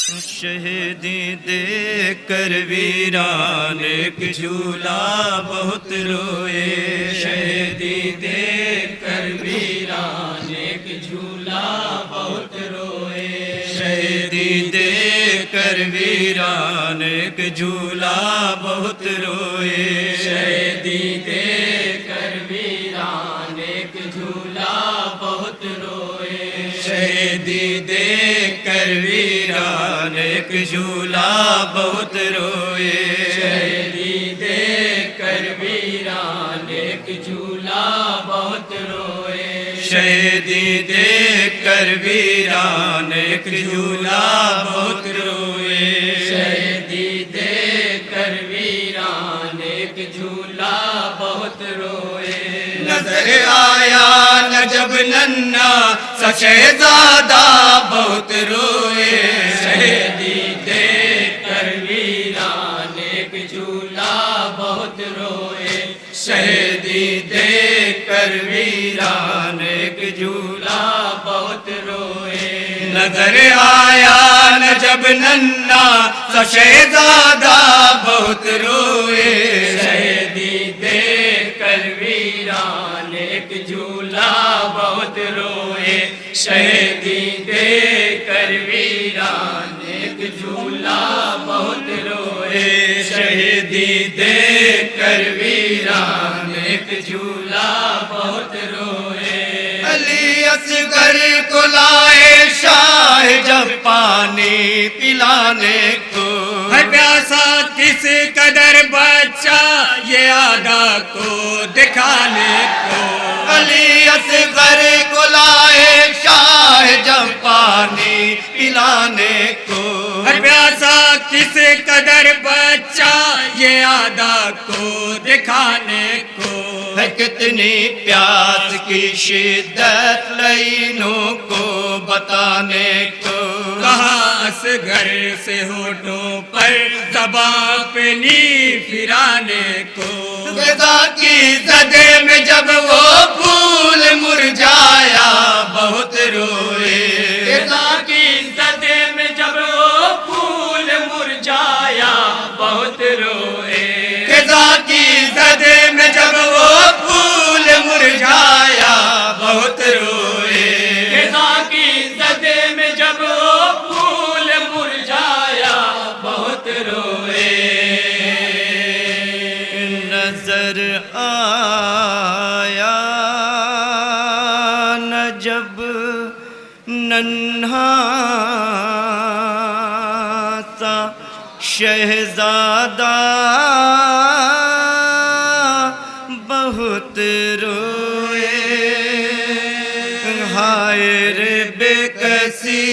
شہیدی دیکھ کر ویران ایک جھولا بہت روئے، شہیدی دیکھ کر ویران ایک جھولا بہت روئے، شہیدی دیکھ کر ویران ایک جھولا بہت روئے، شہیدی دیکھ کر ویران ایک جھولا بہت روئے، شہیدی دیکھ کر ویران ایک جھولا بہت روئے، شہیدی دیکھ کر ویران ایک جھولا بہت روئے، شہیدی دیکھ کر ویران ایک جھولا بہت روئے، شہیدی دیکھ کر ویران ایک جھولا بہت روئے، نظر آیا نہ جب ننھا سا شہزادہ بہت روئے، شہیدی دیکھ کر ویران ایک جھولا بہت روئے، شہیدی دیکھ کر ویران ایک جھولا بہت روئے، نظر آیا نہ جب ننھا سا شہزادہ بہت روئے، شہیدی دیکھ کر ویران ایک جھولا بہت روئے، شہیدی دیکھ کر ویران ایک جھولا بہت روئے، شہیدی دیکھ کر ویران ایک جھولا بہت روئے، علی اصغر کو لائے شاہ جب پانی پلانے کو، ہے پیاسا کس قدر بچہ یہ آدھا کو دکھانے کو، علی اصغر کو لائے شاہ جب پانی پلانے کو، ہے پیاسا کس قدر بچہ یہ آدھا کو دکھانے کو، ہے کتنی پیاس کی شدت لینوں کو بتانے کو، کہاں اصغر سے ہونٹوں پر زباں اپنی پھرانے کو، غذا کی زدے میں جب وہ پھول مرجھایا بہت روئے، غذا کی زدے میں جب وہ پھول مرجھایا بہت روئے، غذا کی زدے میں جب وہ پھول مرجھایا بہت روئے، غذا کی زدے میں جب وہ پھول مرجھایا بہت روئے، نظر آیا نہ جب ننھا سا شہزادہ بہت روئے، ہائے رے بے کسی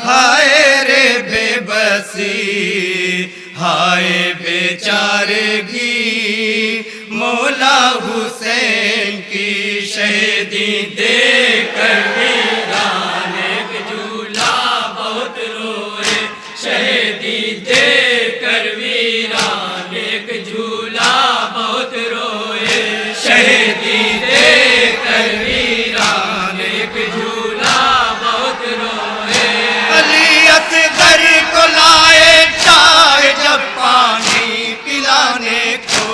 ہائے رے بے بسی، ہائے بیچارگی مولا حسین کی، شہیدی دیکھ کر ویران ایک جھولا بہت روئے، شہیدی دیکھ کر ویران ایک جھولا بہت روئے، شہیدی دیکھ کر ویران ایک جھولا بہت روئے، علی اصغر کو لائے شاہ جب پانی پلانے کو،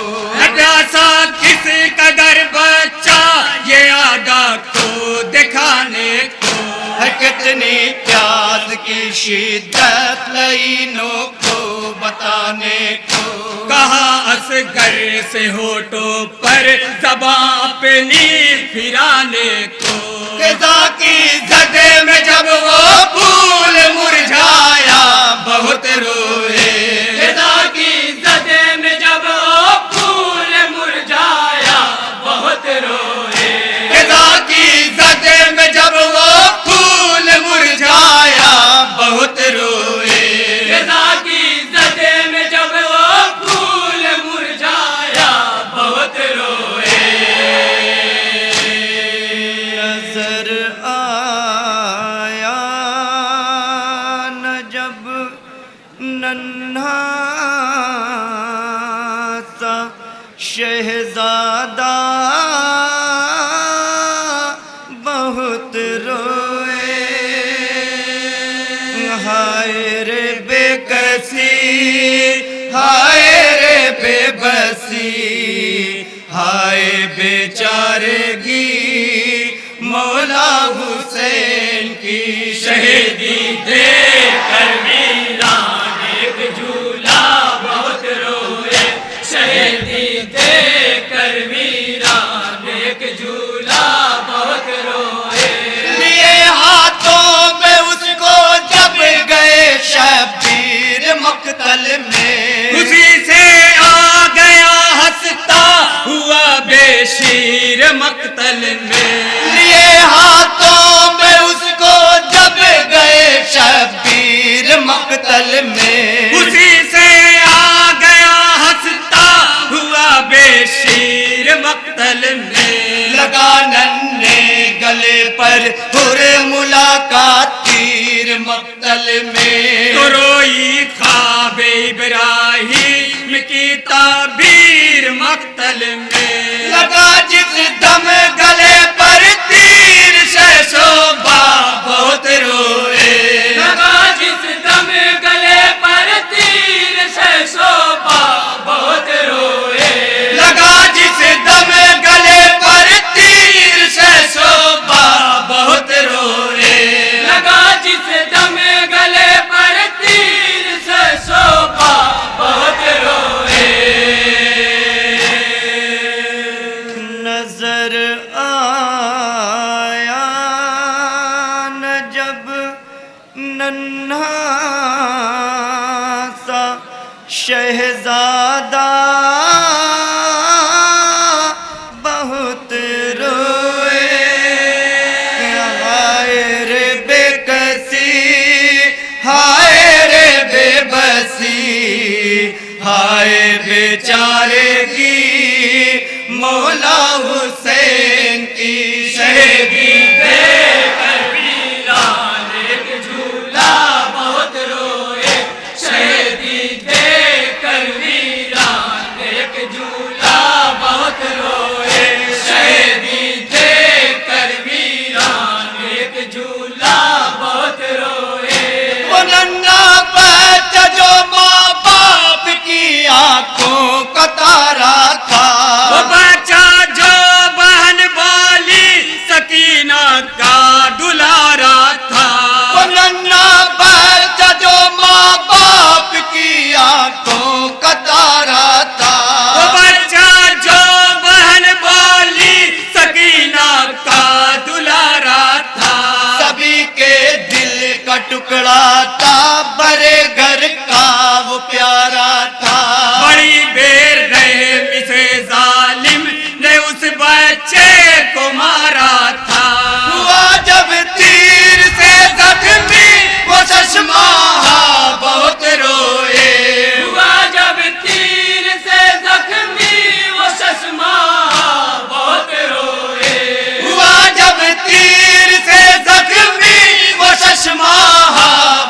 پیاسا کس قدر بچہ یہ آدھا کو دکھانے کو، ہے کتنی پیاس کی شدت لینوں کو بتانے کو، کہاں اصغر سے ہونٹوں پر زباں اپنی پھرانے کو، غذا کی زدے میں جب وہ پھول مرجھایا بہت روئے، غذا کی زدے میں جب وہ پھول مرجھایا بہت روئے، غذا کی زدے میں جب وہ پھول مرجھایا بہت روئے، غذا کی زدے میں جب وہ پھول مرجھایا بہت روئے، نظر آیا نہ جب ننھا سا شہزادہ بہت روئے، ہائے کسی ہائے رے بے بسی ہائے بیچارگی مولا حسین کی شہیدی دے کر ویران ایک جھولا بہت روئے شہیدی دے کر ویران ایک جھولا بہت روئے لیے ہاتھوں میں اس کو جب گئے شبیر مقتل میں اسی سے آ گیا ہنستا ہوا بے شیر مقتل میں لیے ہاتھوں میں اس کو جب گئے شبیر مقتل میں اسی سے آ گیا ہنستا ہوا بے شیر مقتل میں لگا ننھے گلے پر ملاقات تیر مقتل میں تو روئی خواب ابراہیم کی تعبیر مقتل میں لگا جس دم گلے پر تیر سے شوبہ بہت روئے لگا جس دم گلے پر تیر سے شوبہ بہت روئے لگا جس دم گلے پر تیر سے شوبہ بہت روئے لگا جس دم گلے پر تیر سے شوبہ بہت روئے نظر آیا نہ جب ننھا سا شہزادہ بہت روئے ہائے رے بے کسی ہائے رے بے بسی ہائے بیچارگی مولا حسین کی شہیدی دے کر ویران ایک جھولا بہت روئے شہیدی دے کر ویران ایک جھولا بہت روئے شہیدی دے کر ویران ایک جھولا بہت روئے وہ ننھا بچہ جو ماں باپ کی آنکھوں کا تارا تھا وہ بچہ جو بہن والی سکینہ کا دلارا تھا وہ ننھا بچہ جو ماں باپ کی آنکھوں کا تارا تھا وہ بچہ جو بہن والی سکینہ کا دلارا تھا سبھی کے دل کا ٹکڑا تھا بڑے گھر کا وہ پیارا تھا بڑی بیر رحم سے ظالم نے اس بچے کو مارا تھا ہوا جب تیر سے زخمی وہ چشمہ بہت روئے ہوا جب تیر سے زخمی وہ چشمہ بہت روئے ہوا جب تیر سے زخمی وہ چشمہ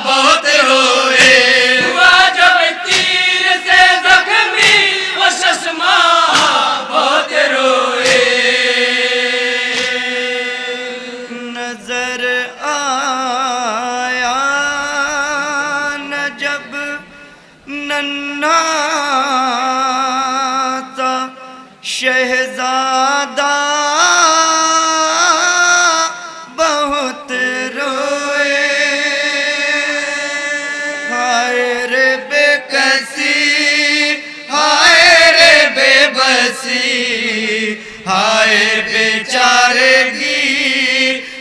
بہت روئے ہوا جب تیر سے زخمی وہ چشمہ بہت روئے نظر آیا نہ جب ننھا سا شہزادہ بہت روئے ہائے رے بے کسی ہائے رے بے بسی ہائے بیچارگی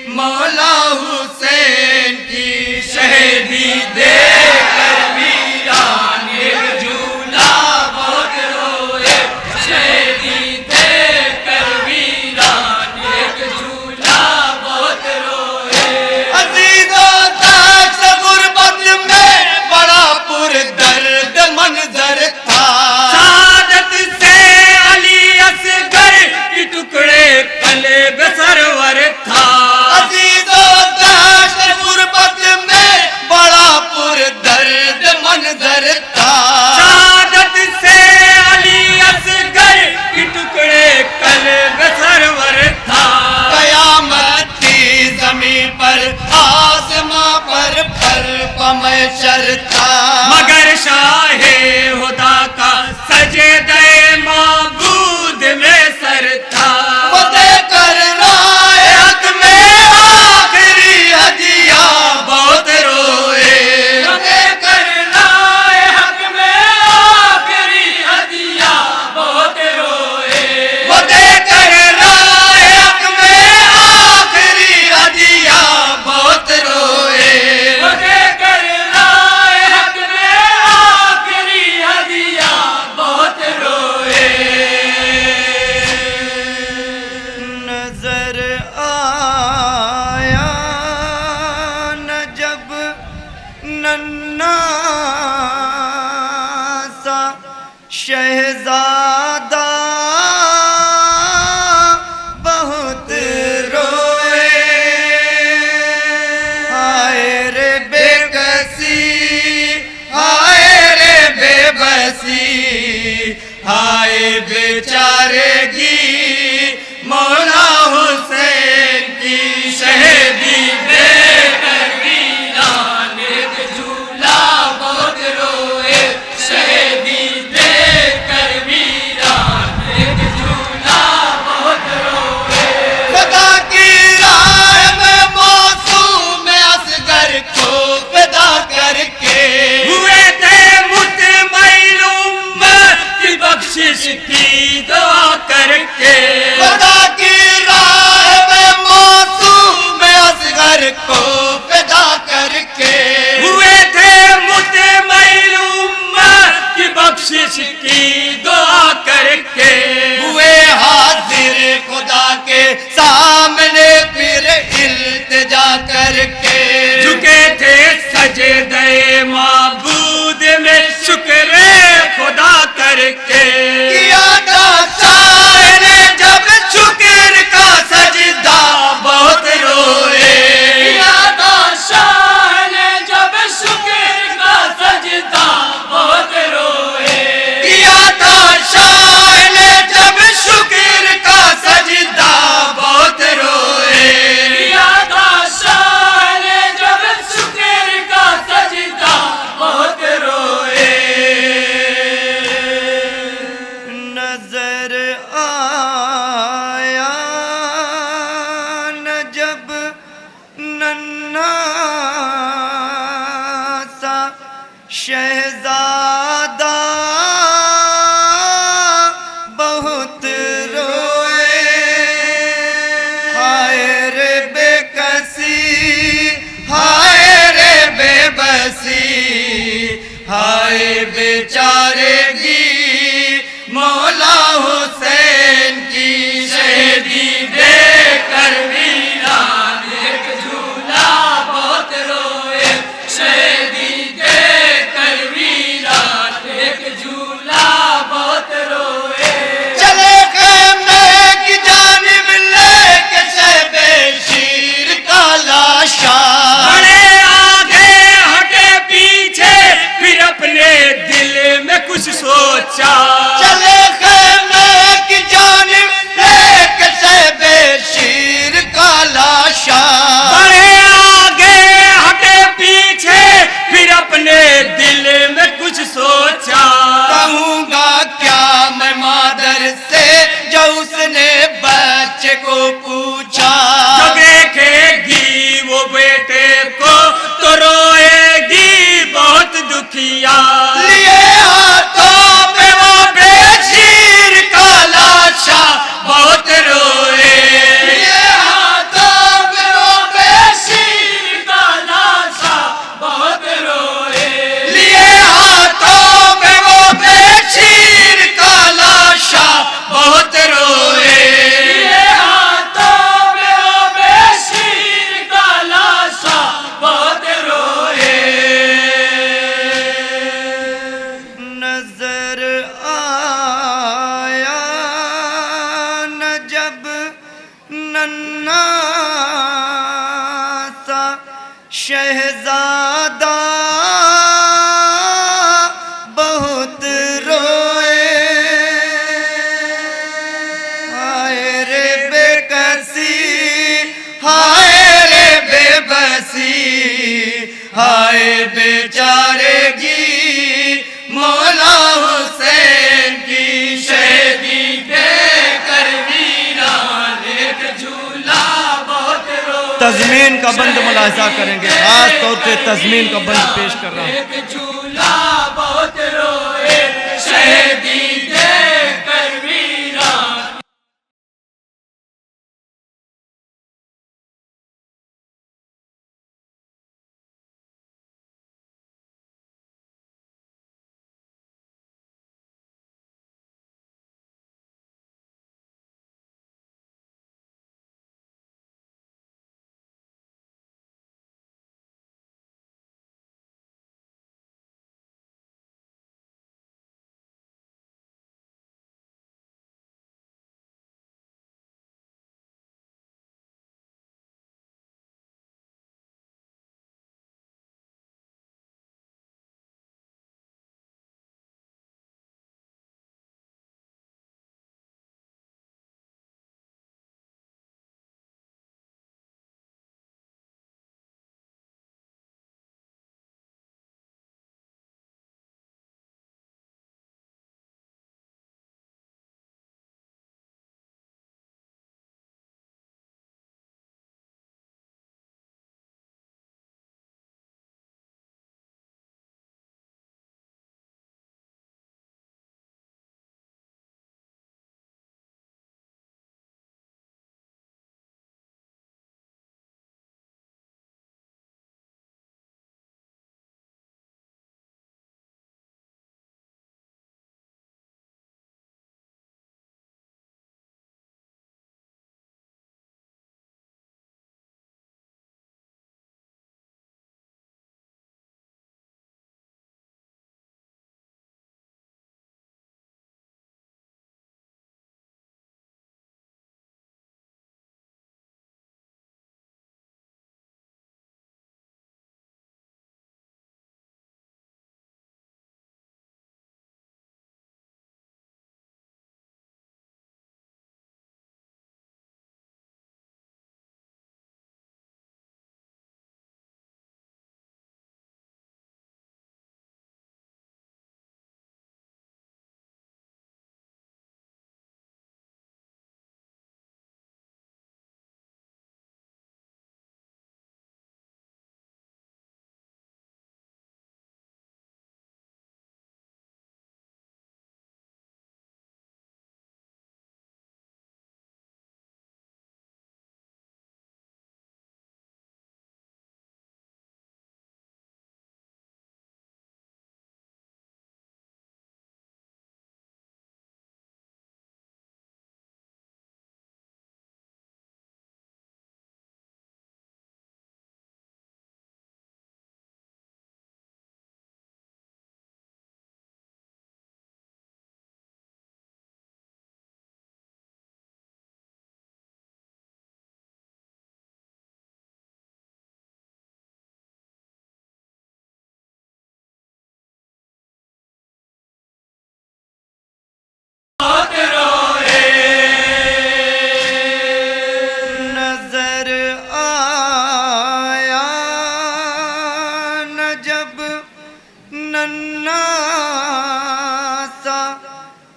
مولا حسین کی شہیدی دے کر ویران ایک جھولا بہت روئے شہیدی دے کر ویران ایک جھولا بہت روئے عزیزوں داشت غربت میں بڑا پر درد منظر تھا سعادت سے علی اصغر کی ٹکڑے قلب سرور تھا عزیزوں داشت غربت میں بڑا پر پر میں شرتا مگر شاہ خدا کا سجدہ معبود میں سر تھا وہ دے کر رائے حق میں آخری ہدیہ بہت روئے وہ دے کر رائے حق میں آخری ہدیہ بہت روئے وہ دے کر رائے حق میں آخری ہدیہ بہت روئے وہ دے کر رائے حق میں آخری ہدیہ بہت روئے نظر آیا نہ جب ننھا سا شہزادہ بہت روئے ہائے رے بے کسی ہائے رے بے بسی ہائے بیچارے گی مولا حسین کی شہیدی بے کر ویران ایک جھولا بہت روئے شہیدی دے کر ویران ایک جھولا بہت روئے خدا کی راہ میں موسوم اصغر کو فدا کر کے ہوئے تھے مطمئن امت کی بخشش کی دعا کر کے خدا کی راہ میں موسوم اصغر کو فدا کر کے ہوئے تھے مطمئن امت کی بخشش کی دعا کر کے ہوئے حاضر خدا کے سامنے پھر التجا کر کے جھکے تھے سجدہ معبود میں شکر خدا کر کے کیا تھا شاہ نے جب شکر کا سجدہ بہت روئے کیا تھا شاہ نے جب شکر کا سجدہ بہت روئے کیا تھا شاہ نے جب شکر کا سجدہ بہت روئے کیا تھا شاہ نے جب شکر کا سجدہ بہت روئے نظر آیا نہ جب ننھا سا شہزادہ بہت روئے ہائے رے بے کسی ہائے رے بے بسی ہائے بیچارے گی مولا حسین کی شہیدی دے کر ویران ایک جھولا بہت روئے شہیدی دے کر ویران ایک جھولا بہت روئے چلے خیمے کی جانب لے کے شہب شیر کا لاشا بڑے آگے ہٹے پیچھے پھر اپنے دل میں کچھ سوچا چلے خیمے کی جانب لے کے شہب شیر کا لاشا بڑے آگے ہٹے پیچھے پھر اپنے دل میں کچھ سوچا کہوں گا کیا میں مادر سے جو اس نے بچے کو پوچھا جو دیکھے گی وہ بیٹے کو تو روئے گی بہت دکھیا لیے ہاتھوں پہ وہ بے شیر کا لاشا بہت روئے لیے ہاتھوں پہ وہ بے شیر کا لاشا بہت روئے لیے ہاتھوں پہ وہ بے شیر کا لاشا بہت روئے یہ ہاتھوں میں وہ بے شیر کا لاشا بہت روئے نظر آیا نہ جب ننھا سا شہزادہ بہت روئے ہائے رے بے کسی ہائے رے بے بسی بیچارے گی مولا حسین کی شہیدی دے کر ویران ایک جھولا بہت روئے. تضمین کا بند ملاحظہ کریں گے، خاص طور سے تضمین کا بند پیش کر رہا ہوں. ایک جھولا بہت روئے شہیدی دے کر ویران.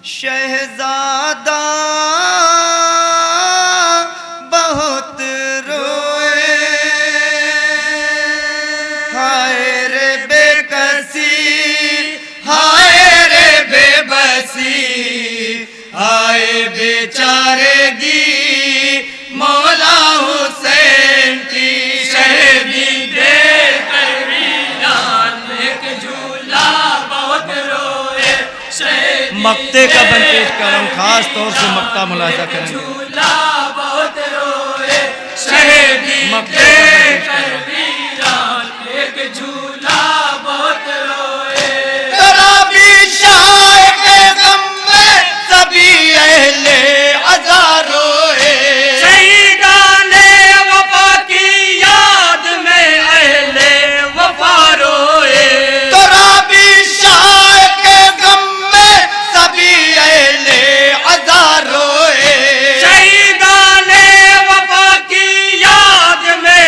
شہزادہ بہت روئے، ہائے رے بے کسی، ہائے رے بے بسی، ہائے بیچارے گی مولا حسین کی شہیدی دے کر ویران ایک جھولا بہت روئے. مقتے کا بند پیش کر رہا ہوں، خاص طور سے مقطع ملاحظہ کریں گے. جھولا بہت روئے شہیدی دے کر ویران ایک جھولا بہت روئے. ذرا بھی شاہ کے غم میں سبھی اہل عزا روئے. شہیدان وفا کی یاد میں اہل وفا روئے. ذرا بھی شاہ کے غم میں سبھی اہل عزا روئے. شہیدان وفا کی یاد میں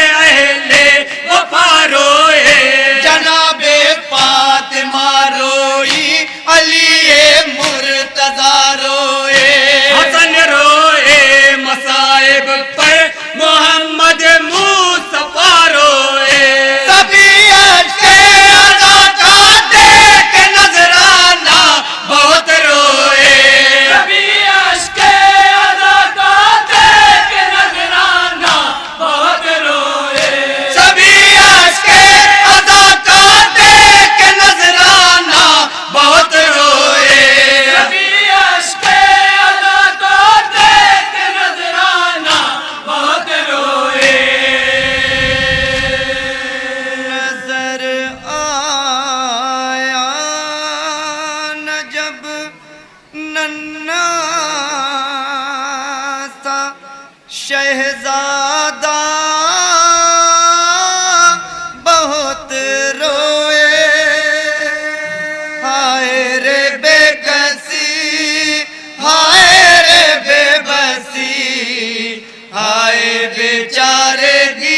بیچارے کی